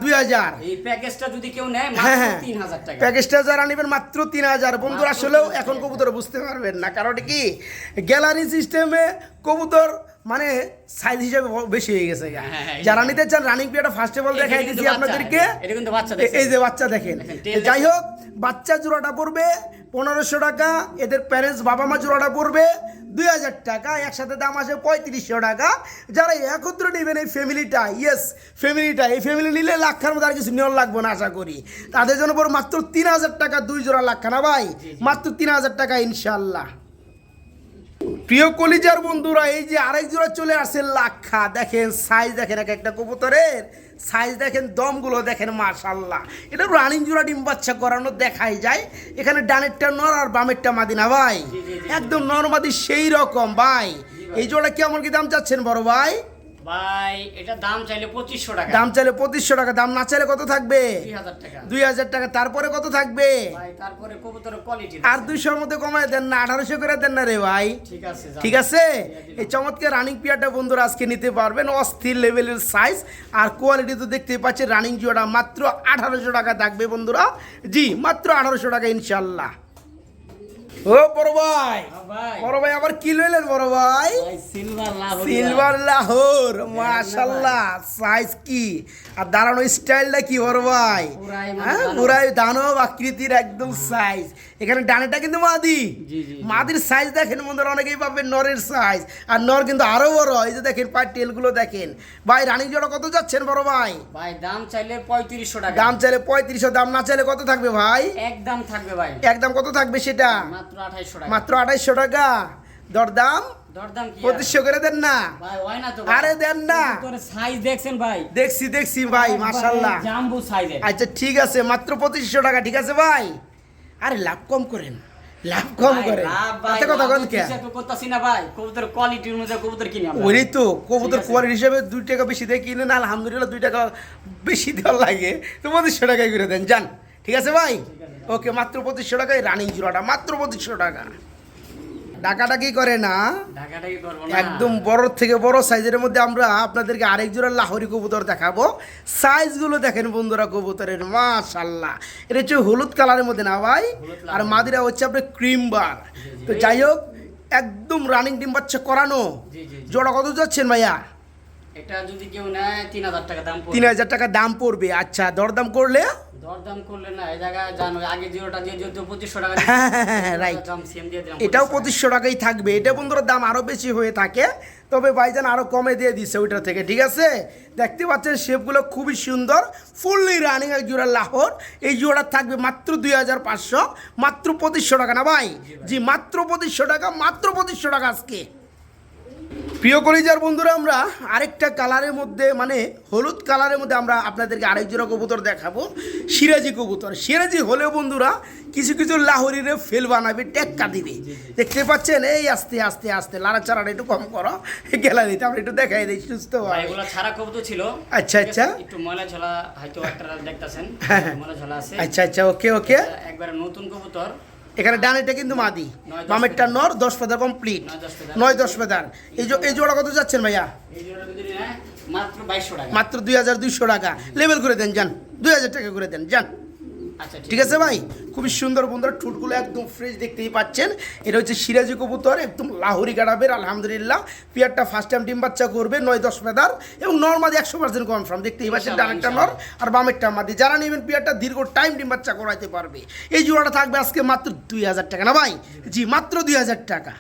2000। এই প্যাকেজটা যদি কেউ নেয় হ্যাঁ, মাত্র হ্যাঁ। 3000 টাকা। প্যাকেজটা যারা নেবেন মাত্র 3000। বন্ধুরা মাত্র আসলেও 3000 এখন কবুতর বুঝতে পারবেন না, কারণ কি গ্যালারি সিস্টেমে কবুতর মানে সাইজ হিসেবে বেশি হয়ে গেছে। হ্যাঁ, যারা নিতে চান রানিং পিয়াটা ফার্স্ট অফ অল এটা দেখাই কিন্তু দিচ্ছি বাচ্চা, আপনাদেরকে। এটা কিন্তু বাচ্চা এই দেখছেন। যে বাচ্চা দেখেন। দেখেন, tail যাই হোক, বাচ্চা জোড়াটা পড়বে 1500 টাকা, এদের প্যারেন্টস বাবা মা জোড়াটা পড়বে 2000 টাকা, একসাথে দাম আসে 3500 টাকা। যারা একত্র নেবেন এই ফ্যামিলিটা, ইয়েস ফ্যামিলিটা, এই ফ্যামিলি নিলে লাক্ষার মধ্যে আর কিছু নেওয়ার লাগবে না আশা করি। তাদের জন্য পড়বে মাত্র 3000 টাকা, 2 জোড়া লাক্ষা না ভাই, মাত্র 3000 টাকা ইনশাল্লাহ। প্রিয় কলিজার বন্ধুরা, এই যে আরেক জোড়া চলে আসে লাক্ষা, দেখেন সাইজ দেখেন, এক একটা কবুতরের সাইজ দেখেন, দমগুলো দেখেন মাশাল্লাহ। এটা রানিং জোড়া ডিম বাচ্চা করানো দেখাই যায়। এখানে ডানেরটা নর আর বামেরটা মাদি না ভাই, একদম নর মাদি সেই রকম ভাই। এই জোড়া কেমন কি দাম চাচ্ছেন বড় ভাই? ভাই এটা দাম চাইলে 2500 টাকা, দাম চাইলে 2500 টাকা, দাম না চাইলে কত থাকবে? 2000 টাকা। 2000 টাকা। তারপরে কত থাকবে? ভাই তারপরে কবুতরের কোয়ালিটি আর 200-র মধ্যে কমায় দেন না, 1800 করে দেন না রে ভাই। ঠিক আছে, ঠিক আছে। এই চমৎকার রানিং পিয়ারটা বন্ধুরা আজকে নিতে পারবেন, অস্থির লেভেলের সাইজ আর কোয়ালিটি তো দেখতেই পাচ্ছেন। রানিং জোড়া মাত্র 1800 টাকা থাকবে বন্ধুরা, জি মাত্র 1800 টাকা ইনশাল্লাহ। ও বড় ভাই, ভাই বড় ভাই আবার কি লইলেন বড় ভাই? ভাই সিলভার লাহোরি, সিলভার লাহোর, মাশাআল্লাহ, সাইজ কি আর দাঁড়ানো স্টাইলটা কি বড় ভাই? পুরাই মানে হ্যাঁ, দানব। পুরাই দানব আকৃতির একদম সাইজ। এখানে ডানেটা কিন্তু মাদি, জি, জি। মাদির সাইজ দেখেন বন্ধুরা, অনেকেই পাবেন নরের সাইজ, আর নর কিন্তু আরো বড়। এই যে দেখেন পায়ের টেলগুলো দেখেন ভাই। রানিং জোড়া কত যাচ্ছেন বড় ভাই? ভাই দাম চাইলে 3500 টাকা, দাম চাইলে 3500, দাম না চাইলে কত থাকবে ভাই? একদম থাকবে ভাই একদম কত থাকবে সেটা? মাত্র 2800 টাকা। মাত্র 2800 টাকা। দরদাম দরদাম কি আর? 2500 করে দেন না। ভাই হয় না তো আরে দেন না। তোর সাইজ দেখছেন ভাই? দেখছি ভাই, মাশাআল্লাহ। জাম্বো সাইজের। আচ্ছা ঠিক আছে, মাত্র 2500 টাকা, ঠিক আছে ভাই। আরে লাভ কম করেন, লাভ কম করেন, তাতে কথা কন কে? তো করতাছি না ভাই, কবুতর কোয়ালিটির মধ্যে কবুতর কিনি আমরা। ওই তো কবুতর ঠিক আছে। কোয়ালিটি হিসেবে 2 টাকা বেশি দিয়ে কিনে না, আলহামদুলিল্লাহ 2 টাকা বেশি দেওয়ার লাগে তো 2500 টাকায় করে দেন যান, ঠিক আছে ভাই? ওকে, মাত্র 2500 টাকায় রানিং জোড়াটা, মাত্র 2500 টাকা। টাকাটা কি করে না, ঢাকাটাই করব না একদম বড় থেকে বড় সাইজের মধ্যে আমরা আপনাদেরকে আরেক জোড়া লাহোরি কবুতর দেখাবো। সাইজগুলো দেখেন বন্ধুরা কবুতরের, মাশাআল্লাহ। এটা হচ্ছে হলুদ কালারের মধ্যে না ভাই, আর মাদিরা হচ্ছে আপনার ক্রিম বার। তো যাই হোক, একদম রানিং ডিম বাচ্চা করানো। জি, জি, জি। জোড়া কত যাচ্ছেন ভাইয়া? এটা যদি কেউ নেয় 3000 টাকা দাম পড়বে। 3000 টাকা দাম পড়বে। আচ্ছা, দরদাম করলে দরদাম করলে না এই জায়গায় জানো আগে জিরোটা দিয়ে যেহেতু 2500 টাকা হ্যাঁ রাইট, দাম সেম দিয়ে দিলাম এটাও 2500 টাকাই থাকবে। এটা বন্ধুরা দাম আরও বেশি হয়ে থাকে, তবে ভাইজান আরও কমে দিয়ে দিচ্ছে ওইটা থেকে, ঠিক আছে। দেখতে পাচ্ছেন শেপগুলো খুবই সুন্দর, ফুললি রানিং এক জোড়া লাহোর। এই জোড়া থাকবে মাত্র 2500, মাত্র 2500 টাকা না ভাই? জি মাত্র 2500 টাকা, মাত্র 2500 টাকা আজকে। প্রিয় কলিজার বন্ধুরা, আমরা আরেকটা কালারের মধ্যে মানে হলুদ কালারের মধ্যে আমরা আপনাদেরকে আরেক জোড়া কবুতর দেখাবো, সিরাজি কবুতর। সিরাজি হলেও বন্ধুরা কিছু কিছু লাহোরিরে ফেল বানাবে, টেক্কা দিবে। দেখতে পাচ্ছেন এই আস্তে আস্তে আস্তে লাড়াচাড়াটা একটু কম করো গ্যালারিতে, আমরা একটু দেখাই দিই সুস্থ ভাই এগুলো ছাড়া কবুতর ছিল। আচ্ছা আচ্ছা, একটু ময়লা ঝোলা হয়তো একটা দেখতাছেন, ময়লা ঝোলা আছে। আচ্ছা আচ্ছা, ওকে ওকে। একবারে নতুন কবুতর। এখানে ডানেরটা কিন্তু মাদি, বামেরটা নর, 10 ফেদার কমপ্লিট, 9-10 ফেদার। এই জোড়া কত যাচ্ছেন ভাইয়া? এই জোড়া যদি নেয় মাত্র 2200 টাকা, মাত্র 2200 টাকা। লেভেল করে দেন যান, 2000 টাকা করে দেন যান। আচ্ছা ঠিক আছে ভাই, খুবই সুন্দর বন্ধুরা, ঠোঁটগুলো একদম ফ্রেশ দেখতেই পাচ্ছেন। এটা হচ্ছে সিরাজি কবুতর, একদম লাহোরি গাড়াবের। আলহামদুলিল্লাহ পেয়ারটা ফার্স্ট টাইম ডিম বাচ্চা করবে, 9-10 ফেদার এবং নর্মাদি 100% কনফার্ম। দেখতেই পাচ্ছেন ডানেরটা নর আর বামেরটা মাদি। যারা নেবেন পেয়ারটা দীর্ঘ টাইম ডিম বাচ্চা করাইতে পারবে। এই জোড়াটা থাকবে আজকে মাত্র 2000 টাকা না ভাই? জি মাত্র 2000 টাকা।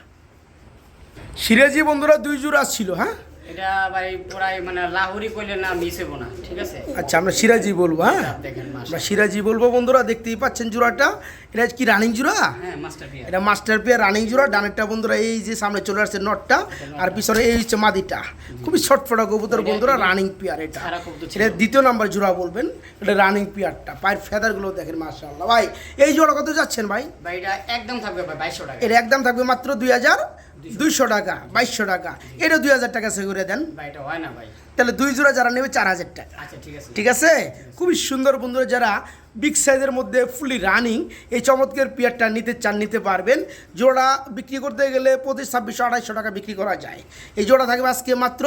সিরাজি বন্ধুরা 2 জোড়া ছিল। হ্যাঁ এটা ভাই পুরাই মানে লাহোরি কইলে না মিস হবো না, ঠিক আছে। আচ্ছা আমরা সিরাজি বলবো। হ্যাঁ দেখেন আমরা সিরাজি বলবো বন্ধুরা, দেখতেই পাচ্ছেন জোড়াটা। এটা কি রানিং জোড়া? হ্যাঁ মাস্টার পিয়ার, এটা মাস্টার পেয়ার রানিং জোড়া। ডানেরটা বন্ধুরা এই যে সামনে চলে আসছে নটটা, আর পিছনে এই হচ্ছে মাদিটা। খুবই ছটফটা কবুতর বন্ধুরা, রানিং পেয়ার। এটা এটা দ্বিতীয় নাম্বার জোড়া বলবেন, এটা রানিং পেয়ারটা। পায়ের ফেদারগুলো দেখেন মাশাআল্লাহ। ভাই এই জোড়া কত যাচ্ছেন ভাই? ভাই এটা একদম থাকবে ভাই 2200 টাকা। এটা একদম থাকবে মাত্র 2200 টাকা, 2200 টাকা। এটা 2000 টাকা সে করে দেন ভাই, এটা হয় না ভাই। তাহলে 2 জোড়া যারা নেবে 4000 টাকা। আচ্ছা ঠিক আছে, ঠিক আছে। খুবই সুন্দর বন্ধুরা, যারা বিগ সাইজের মধ্যে ফুলি রানিং এই চমৎকার পেয়ারটা নিতে চান নিতে পারবেন। জোড়া বিক্রি করতে গেলে 2500-2600-2800 টাকা বিক্রি করা যায়। এই জোড়া থাকবে আজকে মাত্র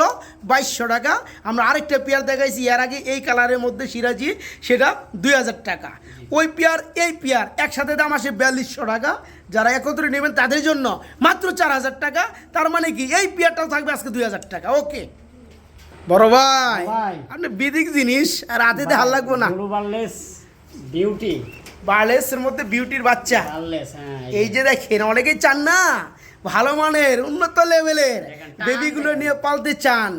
2200 টাকা। আমরা আরেকটা পেয়ার দেখাইছি এর আগে এই কালারের মধ্যে সিরাজি, সেটা 2000 টাকা। ওই পেয়ার এই পেয়ার একসাথে দাম আসে 4200 টাকা। যারা একত্রে নেবেন তাদের জন্য মাত্র 4000 টাকা। তার মানে কি এই পেয়ারটাও থাকবে আজকে 2000 টাকা। ওকে বড় ভাই, আপনি বিদিক জিনিস আর রাতে হাল লাগবো না। বারলেস বিউটি, বারলেসের মধ্যে বিউটির বাচ্চা। বারলেস, হ্যাঁ এই যে দেখেন, অনেকেই চান না ভালো মানের উন্নত লেভেলের বেবিগুলো নিয়ে পালতে চান।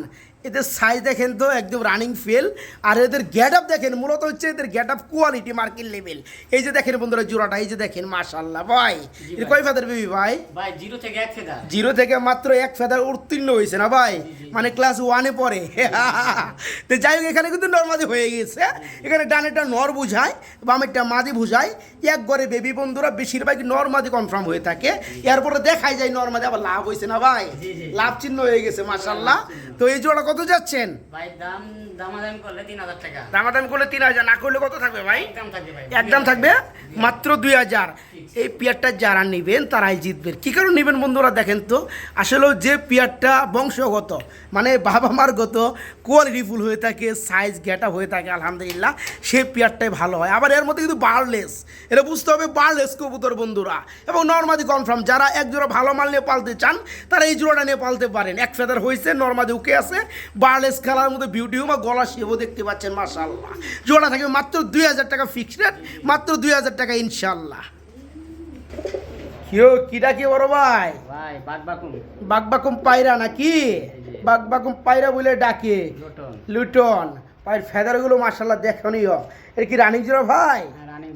এদের সাইজ দেখেন তো একদম রানিং ফেল। আর এদের গেট আপ দেখেন, মূলত হচ্ছে এদের get up quality market level. এই যে দেখেন বন্ধুরা জোড়াটা, এই যে দেখেন মাশাআল্লাহ। ভাই এর কয় ফেদার বেবি ভাই? ভাই 0 থেকে 1 ফেদার। 0 থেকে মাত্র 1 ফেদার উত্তীর্ণ হয়েছে না ভাই? মানে ক্লাস 1-এ পড়ে। তো যাই হোক, এখানে কিন্তু নর্মাদি হয়ে গেছে। এখানে ডানেরটা নর বুঝায়, বামেরটা মাদি বুঝায়। এক ঘরে বেবি বন্ধুরা বেশিরভাগই নর্মাদি কনফার্ম হয়ে থাকে। এরপরে দেখাই যায় নর্মাদি আবার লাভ হয়েছে না ভাই? লাভ চিহ্ন হয়ে গেছে মাশাআল্লাহ। তো এই জোড়া কত যাচ্ছেন ভাই? দামাদাম করলে 3000 টাকা। দামাদাম করলে 3000, না করলে কত থাকবে ভাই? একদম থাকবে ভাই, একদম থাকবে মাত্র 2000। এই পেয়ারটা যারা নেবেন তারাই জিতবেন। কী কারণ নেবেন বন্ধুরা দেখেন তো, আসলেও যে পেয়ারটা বংশগত মানে বাবা মার গত কোয়ালিটিফুল হয়ে থাকে, সাইজ গেটা হয়ে থাকে আলহামদুলিল্লাহ, সেই পেয়ারটাই ভালো হয়। আবার এর মধ্যে কিন্তু বারলেস, এটা বুঝতে হবে বারলেস কবুতর বন্ধুরা। এবং নর্মাদি কনফার্ম, যারা এক জোড়া ভালো মাল নিয়ে পালতে চান তারা এই জোড়াটা নিয়ে পালতে পারেন। 1 ফেদার হয়েছে, নর্মাদি ওকে আছে, বারলেস কালার মধ্যে বিউটি বা গলা শেপও দেখতে পাচ্ছেন মাশাআল্লাহ। জোড়া থাকবে মাত্র 2000 টাকা ফিক্সড রেট, মাত্র 2000 টাকা ইনশাআল্লাহ। কিটা কি বড় ভাই? ভাই বাগবাকুম, বাগবাকুম পায়রা নাকি? বাগবাকুম পায়রা বলে ডাকে, লুটন। পায়ের ফেদারগুলো মাশাআল্লাহ দেখনীয়। এর কি রানিং জোড়া ভাই?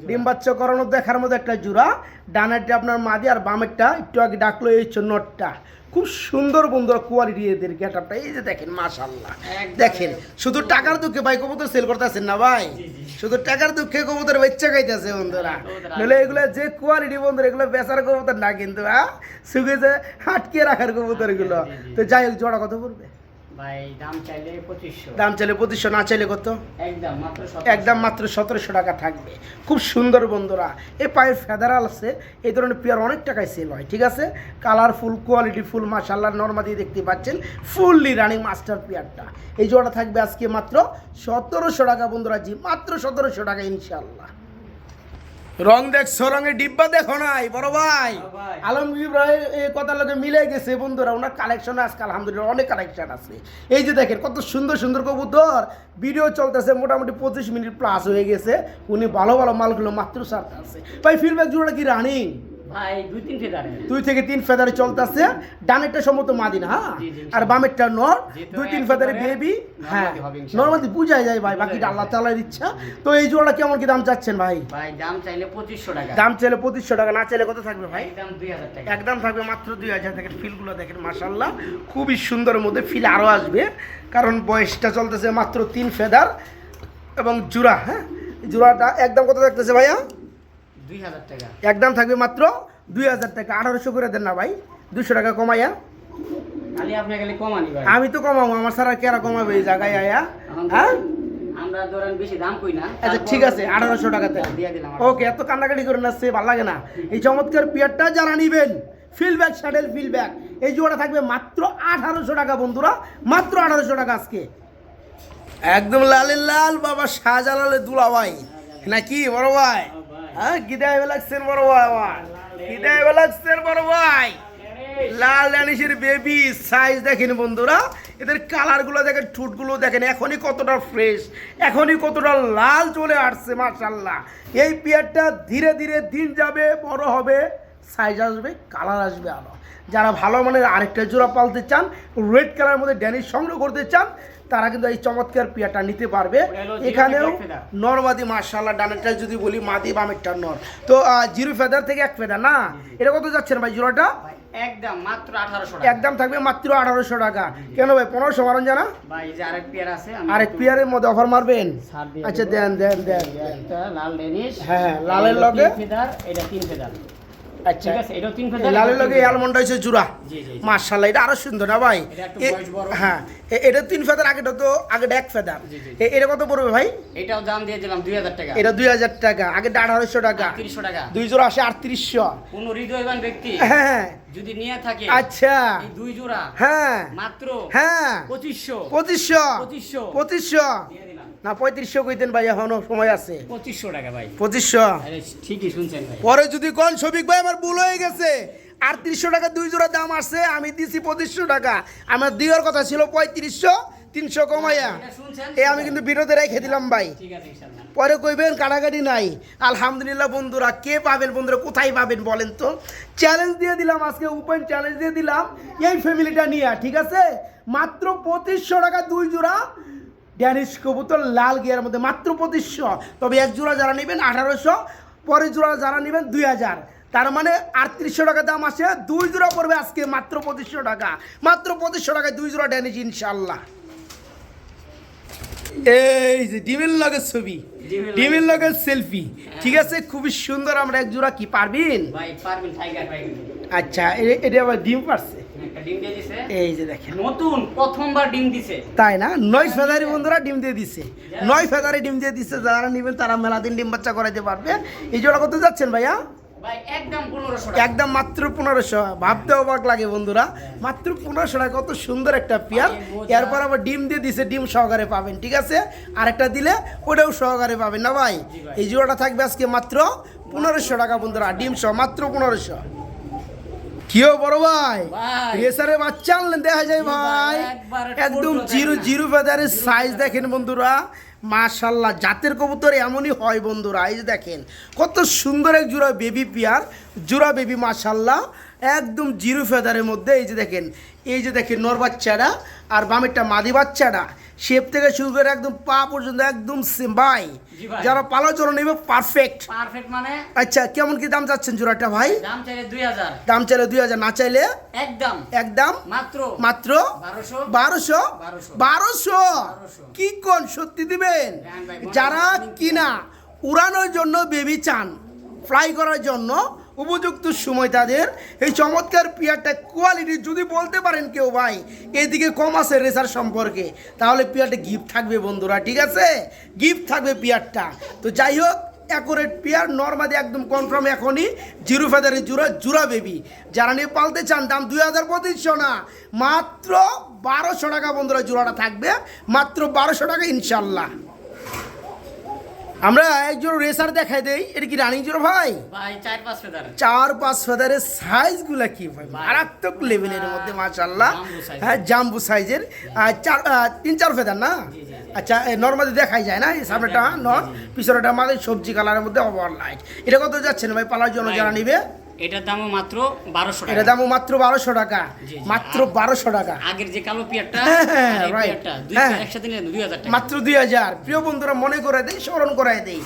ডিম বাচ্চা করানো দেখার মতো একটা জোড়া। ডানারটা আপনার মাদি আর বামেরটা একটু আগে ডাকলো এই হচ্ছে নটটা। খুব সুন্দর বন্ধুরা কোয়ালিটি এদের গেটআপটা। এই যে দেখেন মাশাআল্লাহ, দেখেন শুধু টাকার দুঃখে ভাই কবুতর সেল করতেছেন না ভাই? শুধু টাকার দুঃখে কবুতর বাচ্চা খাইতেছে বন্ধুরা। নইলে এগুলো যে কোয়ালিটি বন্ধুরা, এগুলো বেচার কবুতর না কিন্তু, হ্যাঁ সুখে যে হাটকে রাখার কবুতর এগুলো। তো যাই হোক, জোড়া কত পড়বে ভাই? দাম চাইলে 2500। দাম চাইলে 2500, না চাইলে কত? একদম মাত্র 1700 টাকা থাকবে। খুব সুন্দর বন্ধুরা। এই পায়ের ফেদারাল আছে, এই ধরনের পেয়ার অনেক টাকায় সেল হয়। ঠিক আছে, কালারফুল কোয়ালিটি ফুল মাশাআল্লাহ নরমাদি দেখতে পাচ্ছেন, ফুললি রানিং মাস্টার পেয়ারটা। এই জোড়া থাকবে আজকে মাত্র 1700 টাকা বন্ধুরা। জি মাত্র 1700 টাকা ইনশাআল্লাহ। রং দেখছো, রঙের ডিব্বা দেখো নাই বড় ভাই। ভাই। আলমগীর ভাই এই কথা লোকে মিলে গেছে বন্ধুরা, ওনার কালেকশন আজকে আলহামদুলিল্লাহ অনেক কালেকশন আছে। এই যে দেখেন কত সুন্দর সুন্দর কবুতর, ভিডিও চলতেছে মোটামুটি 25 মিনিট প্লাস হয়ে গেছে, উনি ভালো ভালো মালগুলো মাত্র সারতে আছে। ভাই ফিডব্যাক জোড়া কি রানিং? ভাই 2-3 ফেদারে 2 থেকে 3 ফেদারে চলতেছে। ডানেরটা সম্মত মাদিনা, হ্যাঁ, জি, জি, আর বামেরটা নর। যেহেতু 2-3 ফেদারে একেবারে বেবি, হ্যাঁ নরমাদি হবে ইনশাআল্লাহ। নরমাদি বুঝাই যায় ভাই, বাকিটা আল্লাহ তাআলার ইচ্ছা। তো এই জোড়া কেমন কি দাম চাচ্ছেন ভাই? ভাই দাম চাইলে 2500 টাকা, দাম চাইলে 2500 টাকা, না চাইলে কত থাকবে ভাই? একদম 2000 টাকা। একদম থাকবে মাত্র 2000। দেখেন ফিলগুলো দেখেন মাশাআল্লাহ খুবই সুন্দরের মধ্যে, ফিল আরও আসবে কারণ বয়সটা চলতেছে মাত্র 3 ফেদার এবং জোড়া। হ্যাঁ, জোড়াটা একদম কত থাকতেছে ভাইয়া? 2000 টাকা। একদম থাকবে মাত্র 2000 টাকা। 1800 করে দেন না ভাই, 200 টাকা কমাইয়া। খালি আপনি খালি কমানি ভাই। আমি তো কমাবো, আমার সারা কেরা কমাবে এই জায়গায় আয়া? হ্যাঁ আমরা ধরেন বেশি দাম কই না। আচ্ছা ঠিক আছে, 1800 টাকাতে দিয়ে দিলাম। ওকে। এত কান্নাকাটি করে না, সে ভালো লাগে না। এই চমৎকার পেয়ারটা যারা নিবেন, ফিলব্যাক স্যাডেল ফিলব্যাক, এই জোড়া থাকবে মাত্র 1800 টাকা বন্ধুরা, মাত্র 1800 টাকা আজকে। একদম লালের লাল বাবা শাহজালালের দুলাভাই নাকি বড় ভাই? হ্যাঁ, গিদায় লাগছেন বড় ভাই, আমার গিদায় লাগছেন বড় ভাই। লাল ড্যানিশের বেবি সাইজ দেখেন বন্ধুরা, এদের কালারগুলো দেখেন, ঠোঁটগুলো দেখেন, এখনই কতটা ফ্রেশ, এখনই কতটা লাল চলে আসছে মাশাআল্লাহ। এই পেয়ারটা ধীরে ধীরে দিন যাবে, বড় হবে, সাইজ আসবে, কালার আসবে আরো। যারা ভালো মানের আরেকটা জোড়া পালতে চান, রেড কালারের মধ্যে ড্যানিশ সংগ্রহ করতে চান, তারা কিন্তু এই চমৎকার পেয়ারটা নিতে পারবে। এখানেও নরমাদি মাশাআল্লাহ, ডানেরটা যদি বলি মাদি, বামেরটা নর। তো 0 ফেদার থেকে 1 ফেদার না, এটা কত যাচ্ছেন ভাই জোড়াটা? একদম মাত্র 1800 টাকা। একদম থাকবে মাত্র 1800 টাকা। কেন ভাই 1500 মারণ জানা? ভাই এই যে আরেক পেয়ার আছে, আরেক পেয়ারের মধ্যে অফার মারবেন? ছাড় দিয়ে আচ্ছা দেন দেন দেন। একটা লাল ডেনিশ, হ্যাঁ, লালের লগে ফেদার, এটা 3 ফেদার। আচ্ছা ঠিক আছে, এটাও 3 ফেদার। লালের লগে অ্যালমন্ড হইছে জোড়া। জি জি। মাশাআল্লাহ, এটা আরো সুন্দর না ভাই? এটা একটু বয়স বড়। হ্যাঁ, এটা 3 ফেদার, আগেটা 1 ফেদার। জি, জি। এটা কত পড়বে ভাই? এটাও দাম দিয়ে দিলাম 2000 টাকা। এটা 2000 টাকা, আগেটা 1800 টাকা। 300 টাকা। 2 জোড়া আসে 3800। কোন হৃদয়বান ব্যক্তি হ্যাঁ যদি নিয়ে থাকে, আচ্ছা এই 2 জোড়া হ্যাঁ মাত্র হ্যাঁ 2500 2500 2500 দিয়ে দিলাম। না 3500 কইতেন ভাই, এখনো সময় আছে। 2500 টাকা ভাই। 2500 আরে ঠিকই শুনছেন ভাই। পরে যদি কোন শফিক ভাই আমার ভুল হয়ে গেছে, 3800 টাকা 2 জোড়া দাম আছে, আমি দিছি 2500 টাকা, আমার দেওয়ার কথা ছিল 3500, 300 কমাইয়া। এটা শুনছেন? আমি কিন্তু বিরোধে রেখে দিলাম ভাই, ঠিক আছে ইনশাআল্লাহ। পরে কইবেন কাটাকাটি নাই। আলহামদুলিল্লাহ বন্ধুরা, কে পাবেন বন্ধুরা, কোথায় পাবেন বলেন তো? চ্যালেঞ্জ দিয়ে দিলাম আজকে, ওপেন চ্যালেঞ্জ দিয়ে দিলাম এই ফ্যামিলিটা নিয়ে, ঠিক আছে? মাত্র 2500 টাকা 2 জোড়া ড্যানিশ কবুতর লাল গিয়ার মধ্যে, মাত্র 2500। তবে এক জোড়া যারা নেবেন 1800, পরের জোড়া যারা নেবেন 2000। তার মানে 3800 টাকা দাম আসে, 2 জোড়া পড়বে আজকে মাত্র 2500 টাকা। মাত্র 2500 টাকায় 2 জোড়া ড্যানিশ ইনশাআল্লাহ। এই যে ডিমের লগের ছবি, ডিমের লগের সেলফি, ঠিক আছে, খুবই সুন্দর। আমরা এক জোড়া কি পারবেন ভাই পারবেন, টাইগার ভাই। আচ্ছা, এটা আবার ডিম পারছে, একটা ডিম দিয়ে দিছে, এই যে দেখেন, নতুন প্রথমবার ডিম দিছে। তাই না? 9 ফেদারি বন্ধুরা ডিম দিয়ে দিছে, 9 ফেদারি ডিম দিয়ে দিচ্ছে। যারা নেবেন তারা মেলা দিন ডিম বাচ্চা করাইতে পারবে। এই জোড়া কত যাচ্ছেন ভাইয়া? ভাই একদম 1500 টাকা। একদম মাত্র 1500। ভাবতে অবাক লাগে বন্ধুরা, মাত্র 1500 টাকা, কত সুন্দর একটা পেয়ার। এরপর আবার ডিম দিয়ে দিছে, ডিম সহকারে পাবেন, ঠিক আছে? আরেকটা দিলে ওটাও সহকারে পাবেন না ভাই? এই জোড়াটা থাকবে আজকে মাত্র 1500 টাকা বন্ধুরা, ডিম সহ মাত্র 1500। কিও বড় ভাই, ভাই। রেসারে বাচ্চা আনলেন দেখা যায় ভাই, একবারে একদম ছোট জিরো দেখেন না। জিরো ফেদারের সাইজ দেখেন বন্ধুরা, মাশাআল্লাহ। জাতের কবুতর এমনই হয় বন্ধুরা। এই যে দেখেন কত সুন্দর এক জোড়া বেবি পেয়ার, জোড়া বেবি মাশাআল্লাহ, একদম জিরো ফেদারের মধ্যে। এই যে দেখেন, এই যে দেখেন নর বাচ্চাটা আর বামেরটা মাদি বাচ্চাটা, শেপ থেকে শুরু করে একদম পা পর্যন্ত একদম সেম ভাই। জি ভাই। যারা পালার জন্য নেবে পারফেক্ট। পারফেক্ট মানে আচ্ছা, কেমন কি দাম চাচ্ছেন জোড়াটা ভাই? দাম চাইলে 2000, দাম চাইলে 2000, না চাইলে একদম একদম মাত্র মাত্র 1200 1200। কি কোন সত্যি দিবেন? হ্যাঁ ভাই, যারা কিনা উড়ানোর জন্য বেবি চান, ফ্লাই করার জন্য উপযুক্ত সময় তাদের এই চমৎকার পেয়ারটা কোয়ালিটি যদি বলতে পারেন কেউ ভাই এদিকে কম আছে রেসার সম্পর্কে, তাহলে পেয়ারটা গিফট থাকবে বন্ধুরা, ঠিক আছে? গিফট থাকবে পেয়ারটা। তো যাই হোক, অ্যাকোরেট পেয়ার নরমাদি একদম কনফার্ম, এখনই জিরো ফেদারের জোড়া বেবি যারা নিয়ে পালতে চান, দাম 2500 না, মাত্র 1200 টাকা বন্ধুরা। জোড়াটা থাকবে মাত্র 1200 টাকা ইনশাল্লাহ। আমরা একজন রেসার দেখাই দেই, এটা কি রানিং জোড়া ভাই? ভাই 4-5 ফেদার। 4-5 ফেদারের সাইজগুলা কি ভাই মারাত্মক লেভেলের মধ্যে মাশাআল্লাহ। হ্যাঁ জাম্বু সাইজের, 3-4 ফেদার না? আচ্ছা নর্মালি দেখাই যায় না এই সামনেটা নর, পিছনেটা আমাদের সবজি কালারের মধ্যে ওভার লাইট। এটা কত যাচ্ছে না ভাই পালার জন্য যারা নিবে? এটার দামও মাত্র 1200 টাকা। এটা দামও মাত্র 1200 টাকা, মাত্র 1200 টাকা। আগের যে কালো পিয়ারটা হ্যাঁ, আর এই right. পিয়ারটা দুই হ্যাঁ। একসাথে নিলে 2000 টাকা। মাত্র 2000। প্রিয় বন্ধুরা মনে করে দেই, স্মরণ করাই দেই,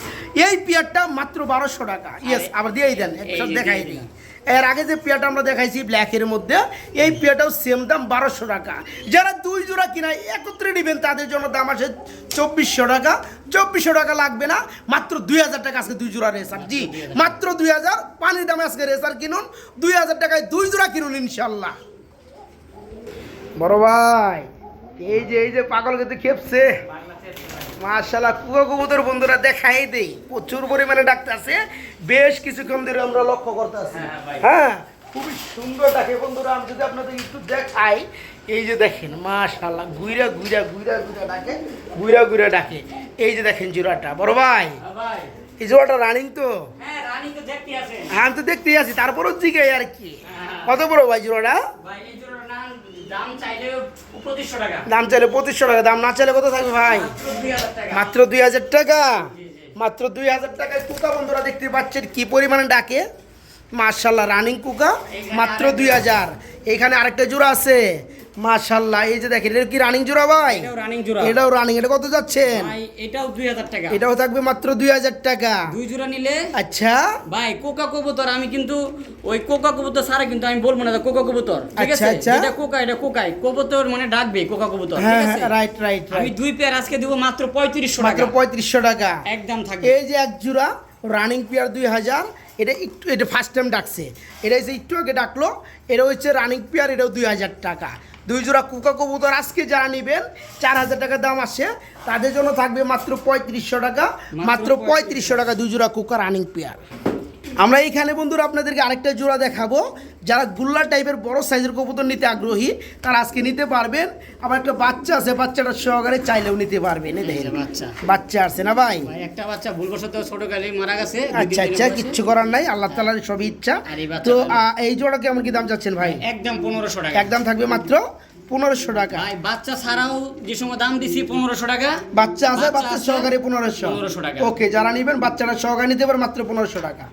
এই পিয়ারটা মাত্র 1200 টাকা। ইয়েস, আবার দিয়েই দেন, একসাথে যে দেখাই দিয়ে দিই। এর আগে যে পেয়ারটা আমরা দেখাইছি ব্ল্যাকের মধ্যে, এই পেয়ারটাও সেম দাম 1200 টাকা। যারা 2 জোড়া কিনা একত্রে নেবেন তাদের জন্য দাম আসে 2400 টাকা। 2400 টাকা লাগবে না, মাত্র 2000 টাকা আজকে 2 জোড়া রেসার। জি মাত্র 2000, পানির দামে আজকে রেসার কিনুন, 2000 টাকায় 2 জোড়া কিনুন ইনশাল্লাহ। বড় ভাই এই যে পাগল কিন্তু খেপছে মাশাআল্লাহ। কুয়া কবুতর বন্ধুরা দেখাই দেই, প্রচুর পরিমাণে ডাকতেছে, বেশ কিছুক্ষণ ধরে আমরা লক্ষ্য করতেছি। হ্যাঁ খুবই সুন্দর ডাকে বন্ধুরা। আমি যদি আপনাদের একটু দেখাই, এই যে দেখেন মাশাআল্লাহ ঘুরা ঘুরা ঘুরা ঘুরা ডাকে, ঘুরা ঘুরা ডাকে। এই যে দেখেন জোড়াটা বড় ভাই, ভাই এই জোড়াটা রানিং তো? হ্যাঁ রানী তো দেখতে আছে। আমি তো দেখতেই আছি, তারপরও জিগাই আর কি। কত বড় ভাই জোড়াটা? ভাই এই জোড়ার দাম চাইলে 2500 টাকা। দাম চাইলে 2500 টাকা, দাম না চাইলে কত থাকবে ভাই? মাত্র মাত্র 2000 টাকা। 2000 টাকা। মাত্র 2000 টাকায় কুকা বন্ধুরা দেখতে পাচ্ছেন কি পরিমাণে ডাকে মাশাআল্লাহ। রানিং কুকা মাত্র 2000। এখানে আরেকটা জোড়া আছে মাশাআল্লাহ, এই যে দেখেন, এটা কি রানিং জোড়া ভাই? এটাও রানিং জোড়া। এটাও রানিং। এটা কত যাচ্ছেন? ভাই এটাও 2000 টাকা। এটাও থাকবে মাত্র 2000 টাকা। 2 জোড়া নিলে আচ্ছা ভাই কোকা কবুতর, আমি কিন্তু ওই কোকা কবুতর ছাড়া কিন্তু আমি বলবো না যে কোকা কবুতর, ঠিক আচ্ছা, আছে? আচ্ছা। এটা কোকা, এটা কোকাই কবুতর মানে ডাকবে কোকা কবুতর, ঠিক হ্যাঁ আছে? হ্যাঁ রাইট রাইট আমি 2 পেয়ার আজকে দেব মাত্র 3500 মাত্র টাকা। 3500 টাকা একদম থাকবে। এই যে এক জোড়া রানিং পেয়ার 2000। এটা একটু, এটা ফার্স্ট টাইম ডাকছে, এটা হচ্ছে একটু আগে ডাকলো। এটা হচ্ছে রানিং পেয়ার, এটাও 2000 টাকা। 2 জোড়া কুকা কবুতর আজকে যারা নেবেন 4000 টাকা দাম আসে, তাদের জন্য থাকবে মাত্র 3500 টাকা। মাত্র 3500 টাকা 2 জোড়া কুকা রানিং পেয়ার। আমরা এইখানে বন্ধুরা আপনাদেরকে আরেকটা জোড়া দেখাবো। যারা গুল্লা টাইপের বড় সাইজের কবুতর নিতে আগ্রহী তারা আজকে নিতে পারবেন। আবার একটা বাচ্চা আছে, বাচ্চাটা সহকারে চাইলেও নিতে পারবেন। এই দেখেন বাচ্চা আছে না ভাই? ভাই একটা বাচ্চা ভুলবশত ছোটকালে মারা গেছে। আচ্ছা আচ্ছা, কিচ্ছু করার নাই, আল্লাহ তাআলার সবই ইচ্ছা। আর এই বাচ্চা তো এই জোড়া কেমন কি দাম যাচ্ছেন ভাই? একদম 1500 টাকা। একদম থাকবে মাত্র 1500 টাকা। ভাই বাচ্চা ছাড়াও যে সময় দাম দিছি 1500 টাকা। বাচ্চা আছে, বাচ্চা আছে, সহকারে 1500 1500 টাকা। ওকে, যারা নেবেন বাচ্চারা সহকারে নিতে পারে মাত্র 1500 টাকা।